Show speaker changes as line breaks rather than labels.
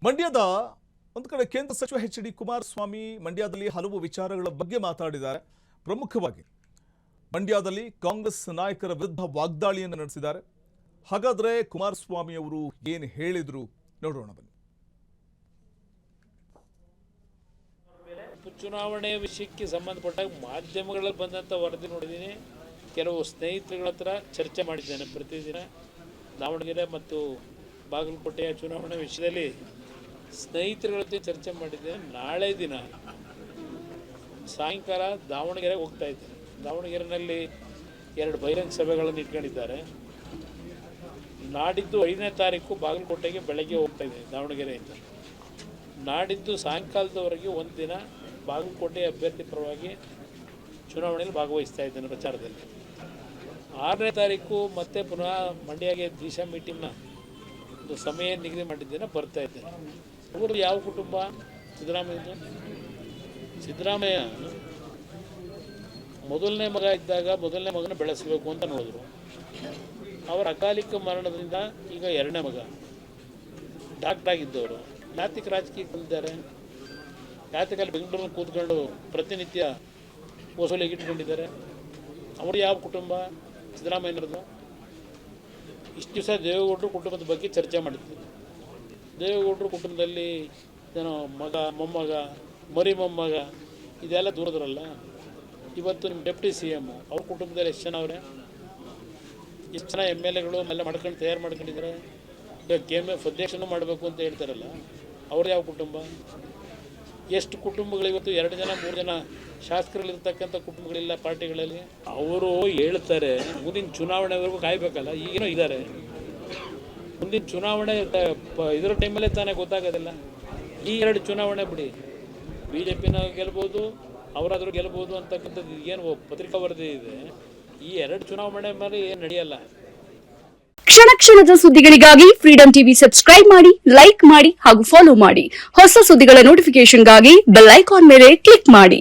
ಮಂಡ್ಯದ ಒಂದು ಕಡೆ ಕೇಂದ್ರ ಸಚಿವ ಎಚ್.ಡಿ. ಕುಮಾರಸ್ವಾಮಿ ಮಂಡ್ಯದಲ್ಲಿ ಹಲವು ವಿಚಾರಗಳ ಬಗ್ಗೆ ಮಾತಾಡಿದ್ದಾರೆ. ಪ್ರಮುಖವಾಗಿ ಮಂಡ್ಯದಲ್ಲಿ ಕಾಂಗ್ರೆಸ್ ನಾಯಕರ ವಿರುದ್ಧ ವಾಗ್ದಾಳಿಯನ್ನು ನಡೆಸಿದ್ದಾರೆ. ಹಾಗಾದ್ರೆ ಕುಮಾರಸ್ವಾಮಿ ಅವರು ಏನು ಹೇಳಿದ್ರು ನೋಡೋಣ ಬನ್ನಿ.
ಚುನಾವಣೆ ವಿಷಯಕ್ಕೆ ಸಂಬಂಧಪಟ್ಟಾಗ ಮಾಧ್ಯಮಗಳಲ್ಲಿ ಬಂದಂಥ ವರದಿ ನೋಡಿದ್ದೀನಿ. ಕೆಲವು ಸ್ನೇಹಿತರುಗಳ ಹತ್ರ ಚರ್ಚೆ ಮಾಡಿದ್ದೇನೆ. ಪ್ರತಿದಿನ ದಾವಣಗೆರೆ ಮತ್ತು ಬಾಗಲಕೋಟೆಯ ಚುನಾವಣೆ ವಿಷಯದಲ್ಲಿ ಸ್ನೇಹಿತರುಗಳ ಜೊತೆ ಚರ್ಚೆ ಮಾಡಿದ್ದೇನೆ. ನಾಳೆ ದಿನ ಸಾಯಂಕಾಲ ದಾವಣಗೆರೆಗೆ ಹೋಗ್ತಾ ಇದ್ದೇನೆ. ದಾವಣಗೆರೆಯಲ್ಲಿ 2 ಬಹಿರಂಗ ಸಭೆಗಳನ್ನು ಇಟ್ಕೊಂಡಿದ್ದಾರೆ. ನಾಡಿದ್ದು 5ನೇ ತಾರೀಕು ಬಾಗಲಕೋಟೆಗೆ ಬೆಳಗ್ಗೆ ಹೋಗ್ತಾ ಇದ್ದೇನೆ ದಾವಣಗೆರೆಯಿಂದ. ನಾಡಿದ್ದು ಸಾಯಂಕಾಲದವರೆಗೆ ಒಂದು ದಿನ ಬಾಗಲಕೋಟೆ ಅಭ್ಯರ್ಥಿ ಪರವಾಗಿ ಚುನಾವಣೆಯಲ್ಲಿ ಭಾಗವಹಿಸ್ತಾ ಇದ್ದೇನೆ ಪ್ರಚಾರದಲ್ಲಿ. 6ನೇ ತಾರೀಕು ಮತ್ತೆ ಪುನಃ ಮಂಡ್ಯಗೆ ದಿಶಾ ಮೀಟಿಂಗ್ನ ಒಂದು ಸಮಯ ನಿಗದಿ ಮಾಡಿದ್ದೇನೆ, ಬರ್ತಾ ಇದ್ದೇನೆ. ಅವರು ಯಾವ ಕುಟುಂಬ? ಸಿದ್ದರಾಮಯ್ಯ ಮೊದಲನೇ ಮಗ ಇದ್ದಾಗ ಮೊದಲನೇ ಮಗನ ಬೆಳೆಸಬೇಕು ಅಂತ ನೋಡಿದ್ರು. ಅವರ ಅಕಾಲಿಕ ಮರಣದಿಂದ ಈಗ 2ನೇ ಮಗ ಡಾಕ್ಟರ್ ಆಗಿದ್ದವರು ಯಾತಕ್ಕೆ ರಾಜಕೀಯಕ್ಕೆ ಬಂದಿದ್ದಾರೆ? ಯಾತಕಲ್ಲಿ ಬೆಂಗಳೂರಲ್ಲಿ ಕೂತ್ಕೊಂಡು ಪ್ರತಿನಿತ್ಯ ವಸೂಲಿಗೆ ಇಟ್ಕೊಂಡಿದ್ದಾರೆ? ಅವರು ಯಾವ ಕುಟುಂಬ? ಸಿದ್ದರಾಮಯ್ಯನವ್ರದ್ದು. ಇಷ್ಟು ದಿವಸ ದೇವೇಗೌಡರು ಕುಟುಂಬದ ಬಗ್ಗೆ ಚರ್ಚೆ ಮಾಡಿದ್ವಿ. ದೇವೇಗೌಡರು ಕುಟುಂಬದಲ್ಲಿ ಏನೋ ಮಗ, ಮೊಮ್ಮಗ, ಮರಿ ಮೊಮ್ಮಗ ಇದೆಲ್ಲ ದೂರದ್ರಲ್ಲ. ಇವತ್ತು ನಿಮ್ಮ ಡೆಪ್ಟಿ CM ಅವ್ರ ಕುಟುಂಬದಲ್ಲಿ ಎಷ್ಟು ಜನ ಅವರೇ? ಎಷ್ಟು ಜನ MLAಗಳು ಎಲ್ಲ ಮಾಡ್ಕೊಂಡು ತಯಾರು ಮಾಡ್ಕೊಂಡಿದ್ದಾರೆ. ಈಗ KMF ಅಧ್ಯಕ್ಷನೂ ಮಾಡಬೇಕು ಅಂತ ಹೇಳ್ತಾರಲ್ಲ, ಅವ್ರು ಯಾವ ಕುಟುಂಬ? ಎಷ್ಟು ಕುಟುಂಬಗಳು ಇವತ್ತು 2 ಜನ 3 ಜನ ಶಾಸಕರಲ್ಲಿರ್ತಕ್ಕಂಥ ಕುಟುಂಬಗಳಿಲ್ಲ ಪಾರ್ಟಿಗಳಲ್ಲಿ. ಅವರು ಹೇಳ್ತಾರೆ ಮುಂದಿನ ಚುನಾವಣೆವರೆಗೂ ಕಾಯಬೇಕಲ್ಲ. ಈಗೇನೋ ಇದ್ದಾರೆ, ಮುಂದಿನ ಚುನಾವಣೆ ಇದರ ಟೈಮಲ್ಲೇ ತಾನೇ ಗೊತ್ತಾಗೋದಿಲ್ಲ. ಈ 2 ಚುನಾವಣೆ ಬಿಡಿ, BJPನ ಗೆಲ್ಬೋದು, ಅವರಾದರೂ ಗೆಲ್ಬೋದು ಅಂತಕ್ಕಂಥದ್ದು ಏನು ಪತ್ರಿಕಾ ವರದಿ ಇದೆ. ಈ 2 ಚುನಾವಣೆ ಮೇಲೆ ಏನು ನಡೆಯಲ್ಲ.
ಕ್ಷಣ ಕ್ಷಣದ ಸುದ್ದಿಗಳಿಗಾಗಿ ಫ್ರೀಡಂ ಟಿವಿ ಸಬ್ಸ್ಕ್ರೈಬ್ ಮಾಡಿ, ಲೈಕ್ ಮಾಡಿ ಹಾಗೂ ಫಾಲೋ ಮಾಡಿ. ಹೊಸ ಸುದ್ದಿಗಳ ನೋಟಿಫಿಕೇಶನ್ಗಾಗಿ ಬೆಲ್ ಐಕಾನ್ ಮೇಲೆ ಕ್ಲಿಕ್ ಮಾಡಿ.